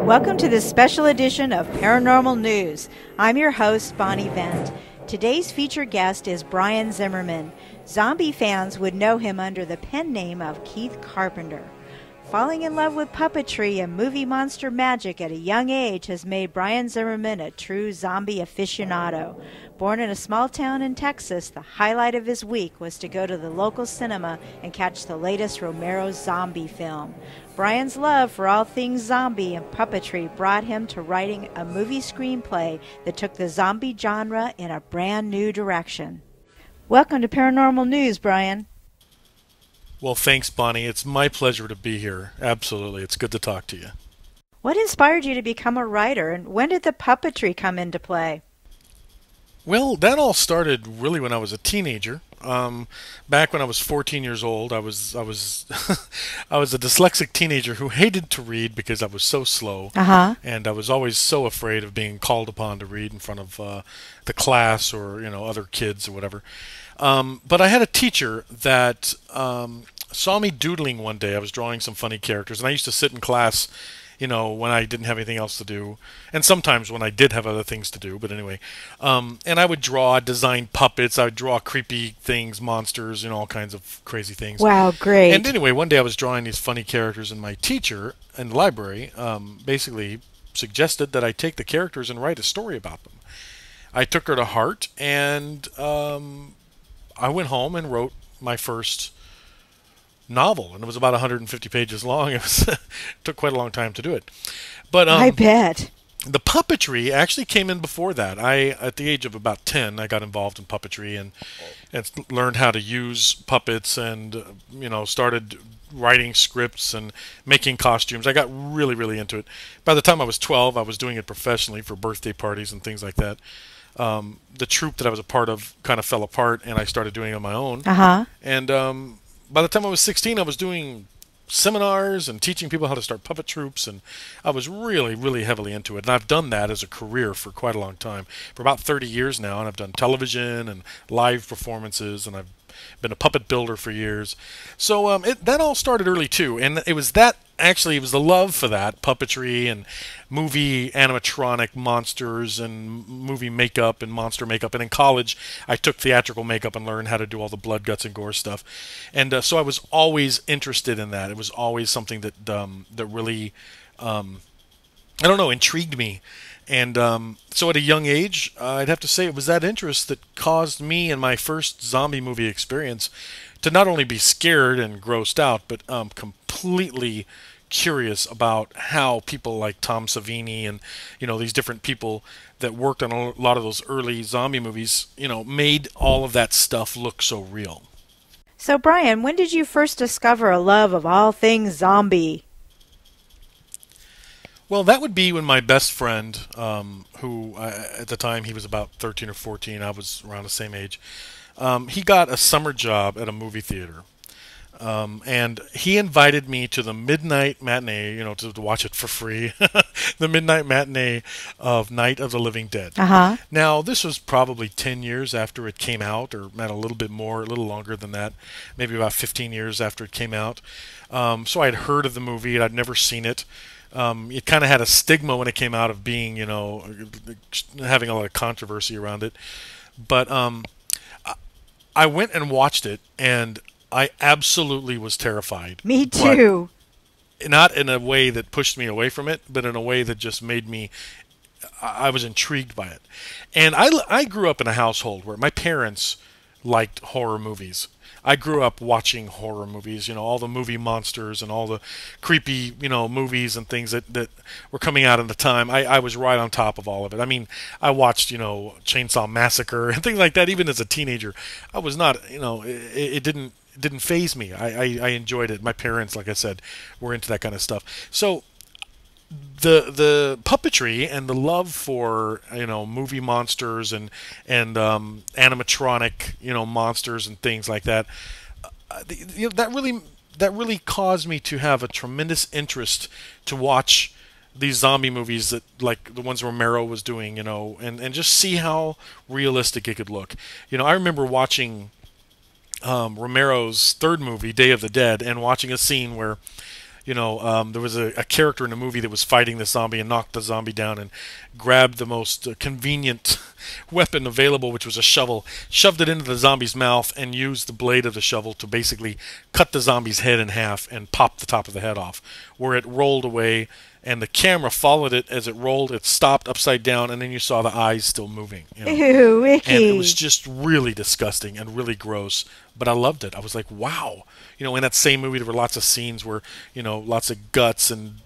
Welcome to this special edition of Paranormal News. I'm your host, Bonnie Vent. Today's featured guest is Brian Zimmerman. Zombie fans would know him under the pen name of Keith Carpenter. Falling in love with puppetry and movie monster magic at a young age has made Brian Zimmerman a true zombie aficionado. Born in a small town in Texas, the highlight of his week was to go to the local cinema and catch the latest Romero zombie film. Brian's love for all things zombie and puppetry brought him to writing a movie screenplay that took the zombie genre in a brand new direction. Welcome to Paranormal News, Brian. Well, thanks, Bonnie. It's my pleasure to be here. Absolutely. It's good to talk to you. What inspired you to become a writer, and when did the puppetry come into play? Well, that all started really when I was a teenager. Back when I was 14 years old, I was I was a dyslexic teenager who hated to read because I was so slow, and I was always so afraid of being called upon to read in front of the class or other kids or whatever. But I had a teacher that saw me doodling one day. I was drawing some funny characters, and I used to sit in class, when I didn't have anything else to do, and sometimes when I did have other things to do, but anyway. And I would design puppets, I would draw creepy things, monsters, all kinds of crazy things. Wow, great. And anyway, one day I was drawing these funny characters, and my teacher in the library basically suggested that I take the characters and write a story about them. I took her to heart, and I went home and wrote my first novel, and it was about 150 pages long. It took quite a long time to do it. But I bet. The puppetry actually came in before that. At the age of about 10, I got involved in puppetry and learned how to use puppets and started writing scripts and making costumes. I got really, really into it. By the time I was 12, I was doing it professionally for birthday parties and things like that. The troupe that I was a part of kind of fell apart, and I started doing it on my own. And by the time I was 16, I was doing seminars and teaching people how to start puppet troupes, and I was really, really heavily into it. And I've done that as a career for quite a long time, for about 30 years now, and I've done television and live performances, and I've been a puppet builder for years. So that all started early too, and it was the love for that, puppetry and movie animatronic monsters and movie makeup and monster makeup. And in college, I took theatrical makeup and learned how to do all the blood, guts, and gore stuff. And so I was always interested in that. It was always something that really, intrigued me. And so at a young age, I'd have to say it was that interest that caused me in my first zombie movie experience to not only be scared and grossed out, but completely curious about how people like Tom Savini and these different people that worked on a lot of those early zombie movies, made all of that stuff look so real. So Brian, when did you first discover a love of all things zombie? Well, that would be when my best friend, who at the time he was about 13 or 14, I was around the same age, he got a summer job at a movie theater. And he invited me to the midnight matinee, to watch it for free, the midnight matinee of Night of the Living Dead. Now, this was probably 10 years after it came out, or a little bit more, a little longer than that, maybe about 15 years after it came out. So I had heard of the movie, and I'd never seen it. It kind of had a stigma when it came out of being, having a lot of controversy around it. But I went and watched it, and I absolutely was terrified. Me too. Not in a way that pushed me away from it, but in a way that just made me, I was intrigued by it. And I grew up in a household where my parents liked horror movies. I grew up watching horror movies, all the movie monsters and all the creepy, movies and things that were coming out at the time. I was right on top of all of it. I mean, I watched, Chainsaw Massacre and things like that. Even as a teenager, I was not, it didn't faze me. I enjoyed it. My parents, like I said, were into that kind of stuff. So the puppetry and the love for movie monsters and animatronic monsters and things like that, that really caused me to have a tremendous interest to watch these zombie movies that like the ones Romero was doing, and just see how realistic it could look. I remember watching Romero's third movie, Day of the Dead, and watching a scene where There was a character in the movie that was fighting the zombie and knocked the zombie down and grabbed the most convenient weapon available, which was a shovel, shoved it into the zombie's mouth, and used the blade of the shovel to basically cut the zombie's head in half and pop the top of the head off, where it rolled away, and the camera followed it as it rolled. It stopped upside down, and then you saw the eyes still moving. Ew, icky. And it was just really disgusting and really gross, but I loved it. I was like, wow. In that same movie, there were lots of scenes where, lots of guts and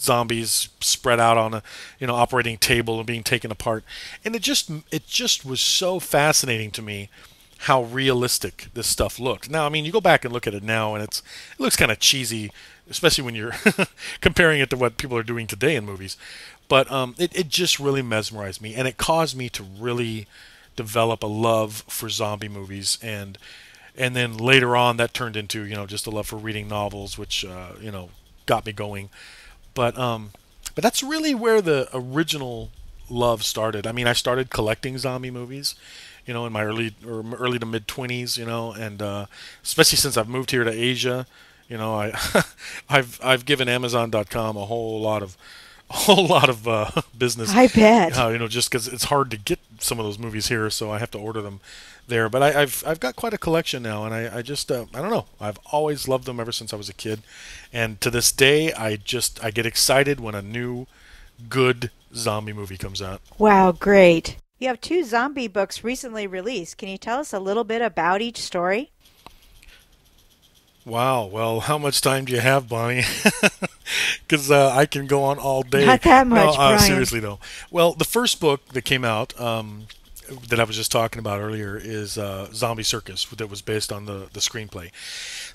zombies spread out on a, operating table and being taken apart. And it just was so fascinating to me how realistic this stuff looked. Now, I mean, you go back and look at it now, and it looks kind of cheesy, especially when you're comparing it to what people are doing today in movies. But it just really mesmerized me, and it caused me to really develop a love for zombie movies. And then later on, that turned into, just a love for reading novels, which, got me going. But that's really where the original love started. I mean, I started collecting zombie movies, in my early to mid 20s, and especially since I've moved here to Asia, I've given Amazon.com a whole lot of business. I bet. Just because it's hard to get some of those movies here, so I have to order them there. But I've got quite a collection now, and I just I don't know. I've always loved them ever since I was a kid, and to this day, I get excited when a new good zombie movie comes out. Wow, great. You have 2 zombie books recently released. Can you tell us a little bit about each story? Wow. Well, how much time do you have, Bonnie? Because I can go on all day. Not that much, Brian. Seriously, though. Well, the first book that came out that I was just talking about earlier is Zombie Circus, that was based on the screenplay.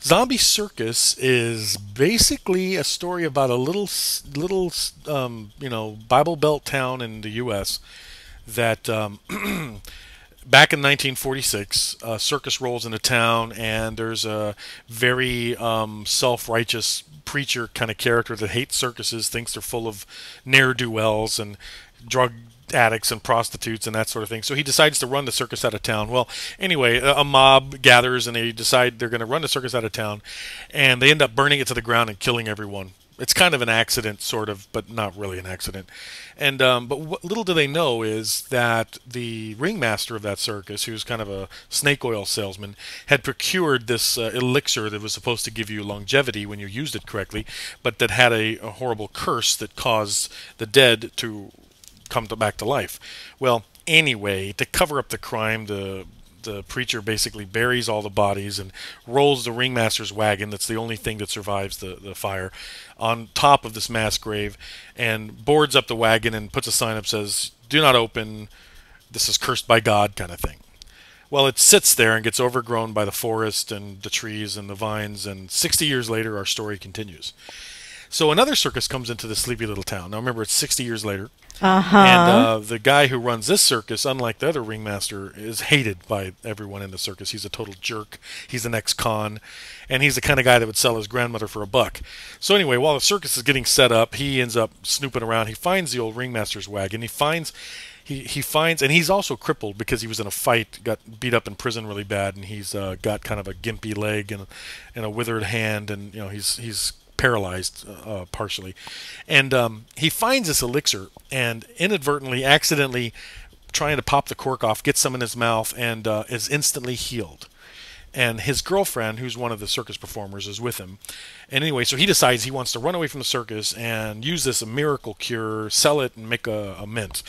Zombie Circus is basically a story about a little Bible Belt town in the U.S. that back in 1946, Circus rolls into town, and there's a very self-righteous preacher kind of character that hates circuses, thinks they're full of ne'er-do-wells and drug addicts and prostitutes and that sort of thing. So he decides to run the circus out of town. Well, anyway, a mob gathers, and they decide they're going to run the circus out of town, and they end up burning it to the ground and killing everyone. It's kind of an accident, sort of, but not really an accident. And but what little do they know is that the ringmaster of that circus, who's kind of a snake oil salesman, had procured this elixir that was supposed to give you longevity when you used it correctly, but that had a horrible curse that caused the dead to come back to life. Well, anyway, to cover up the crime, the preacher basically buries all the bodies and rolls the ringmaster's wagon, that's the only thing that survives the fire, on top of this mass grave, and boards up the wagon and puts a sign up that says, "Do not open, this is cursed by God," kind of thing. Well, it sits there and gets overgrown by the forest and the trees and the vines, and 60 years later our story continues. So another circus comes into this sleepy little town. Now remember, it's 60 years later. And the guy who runs this circus, unlike the other ringmaster, is hated by everyone in the circus. He's a total jerk. He's an ex-con. And he's the kind of guy that would sell his grandmother for $1. So anyway, while the circus is getting set up, he ends up snooping around. He finds the old ringmaster's wagon. He finds, and he's also crippled because he was in a fight, got beat up in prison really bad, and he's got kind of a gimpy leg and a withered hand, and he's paralyzed partially. And he finds this elixir and inadvertently, accidentally trying to pop the cork off, gets some in his mouth, and is instantly healed. And his girlfriend, who's one of the circus performers, is with him. And anyway, so he decides he wants to run away from the circus and use this miracle cure, sell it, and make a mint.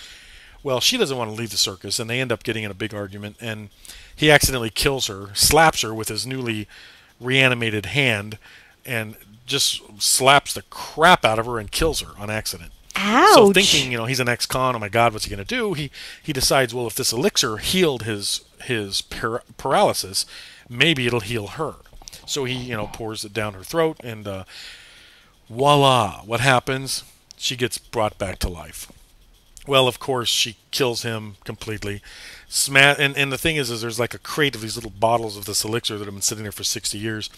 Well, she doesn't want to leave the circus, and they end up getting in a big argument, and he accidentally kills her, slaps her with his newly reanimated hand, and just slaps the crap out of her and kills her on accident. Ouch. So thinking, he's an ex-con, oh my God, what's he going to do? He decides, well, if this elixir healed his paralysis, maybe it'll heal her. So he, pours it down her throat, and voila, what happens? She gets brought back to life. Well, of course, she kills him completely. And the thing is there's like a crate of these little bottles of this elixir that have been sitting there for 60 years.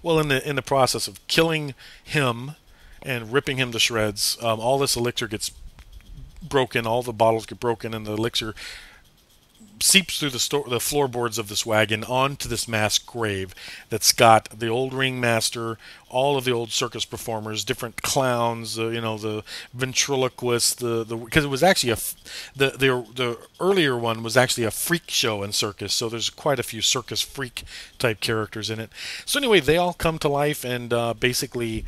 Well, in the process of killing him and ripping him to shreds, all this elixir gets broken, all the bottles get broken, and the elixir seeps through the floorboards of this wagon onto this mass grave that's got the old ringmaster, all of the old circus performers, different clowns, the ventriloquist, because it was actually the earlier one was actually a freak show in Circus, so there's quite a few circus freak type characters in it. So anyway, they all come to life and basically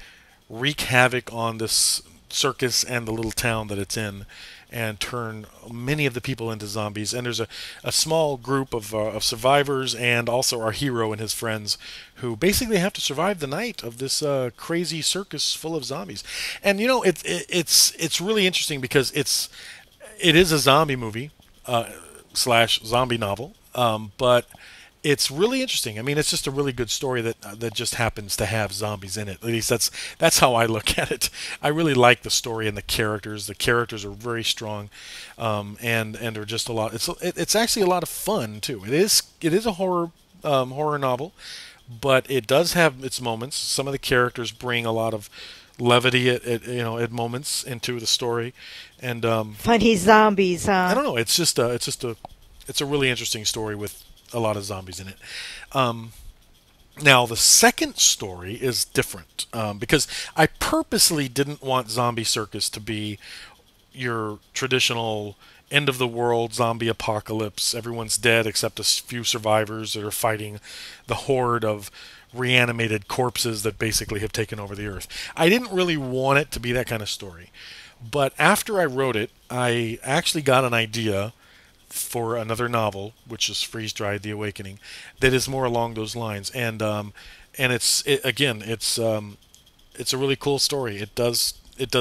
wreak havoc on this circus and the little town that it's in, and turn many of the people into zombies. And there's a small group of survivors, and also our hero and his friends, who basically have to survive the night of this crazy circus full of zombies. And it's really interesting because it is a zombie movie slash zombie novel, but it's really interesting. I mean, it's just a really good story that just happens to have zombies in it. At least that's how I look at it. I really like the story and the characters. The characters are very strong, and they're just a lot. It's actually a lot of fun too. It is a horror novel, but it does have its moments. Some of the characters bring a lot of levity at moments into the story, and funny zombies, huh? I don't know. It's a really interesting story with a lot of zombies in it. Now, the second story is different, because I purposely didn't want Zombie Circus to be your traditional end of the world zombie apocalypse. Everyone's dead except a few survivors that are fighting the horde of reanimated corpses that basically have taken over the earth. I didn't really want it to be that kind of story. But after I wrote it, I actually got an idea for another novel, which is Freeze Dried: The Awakening, that is more along those lines. And it's a really cool story. It does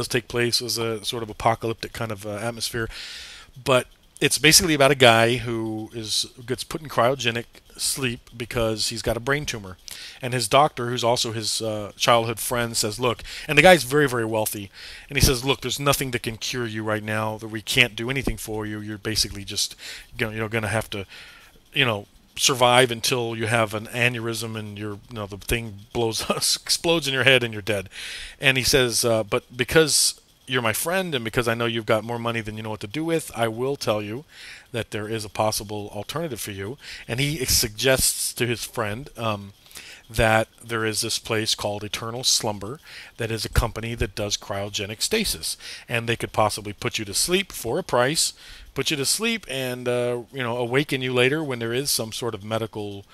take place as a sort of apocalyptic kind of atmosphere, but it's basically about a guy who gets put in cryogenic sleep because he's got a brain tumor, and his doctor, who's also his childhood friend, says, "Look," and the guy's very, very wealthy, and he says, "Look, there's nothing that can cure you right now. That we can't do anything for you. You're basically just going to have to, survive until you have an aneurysm and the thing explodes in your head and you're dead." And he says, "But because you're my friend, and because I know you've got more money than you know what to do with, I will tell you that there is a possible alternative for you." And he suggests to his friend that there is this place called Eternal Slumber that is a company that does cryogenic stasis, and they could possibly put you to sleep for a price, put you to sleep, and awaken you later when there is some sort of medical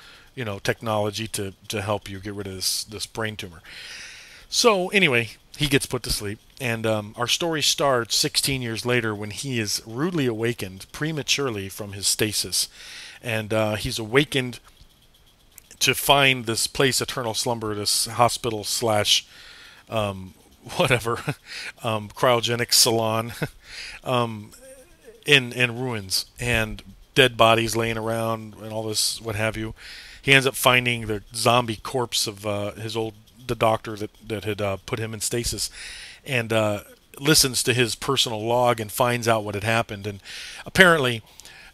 technology to help you get rid of this brain tumor. So anyway, he gets put to sleep, and our story starts 16 years later when he is rudely awakened prematurely from his stasis, and he's awakened to find this place, Eternal Slumber, this hospital slash cryogenic salon, in ruins, and dead bodies laying around and all this, what have you. He ends up finding the zombie corpse of the doctor that had put him in stasis, and listens to his personal log and finds out what had happened. And apparently,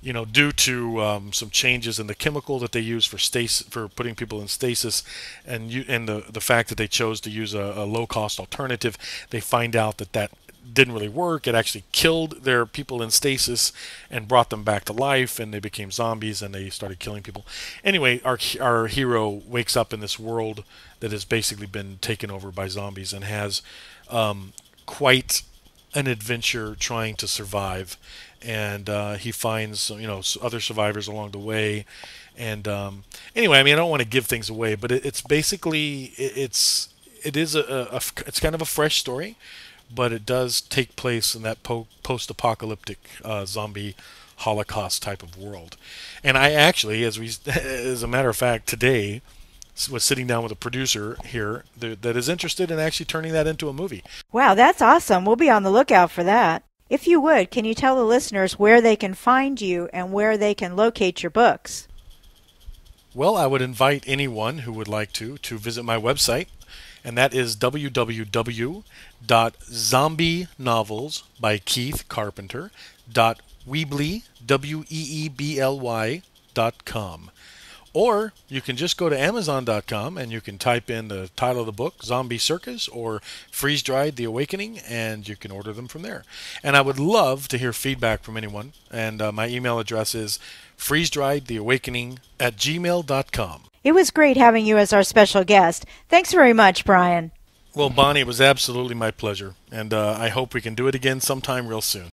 due to some changes in the chemical that they use for putting people in stasis, and the fact that they chose to use a low-cost alternative, they find out that didn't really work. It actually killed their people in stasis and brought them back to life, and they became zombies and they started killing people. Anyway, our hero wakes up in this world that has basically been taken over by zombies, and has quite an adventure trying to survive. And he finds other survivors along the way. And anyway, I mean, I don't want to give things away, but it's basically it's kind of a fresh story, but it does take place in that post-apocalyptic zombie Holocaust type of world. And I actually, as a matter of fact, today was sitting down with a producer here that is interested in actually turning that into a movie. Wow, that's awesome. We'll be on the lookout for that. If you would, can you tell the listeners where they can find you and where they can locate your books? Well, I would invite anyone who would like to visit my website, and that is www.zombienovelsbykeithcarpenter.weebly.com. Or you can just go to Amazon.com and you can type in the title of the book, Zombie Circus or Freeze Dried The Awakening, and you can order them from there. And I would love to hear feedback from anyone. And my email address is freezedriedtheawakening@gmail.com. It was great having you as our special guest. Thanks very much, Brian. Well, Bonnie, it was absolutely my pleasure. And I hope we can do it again sometime real soon.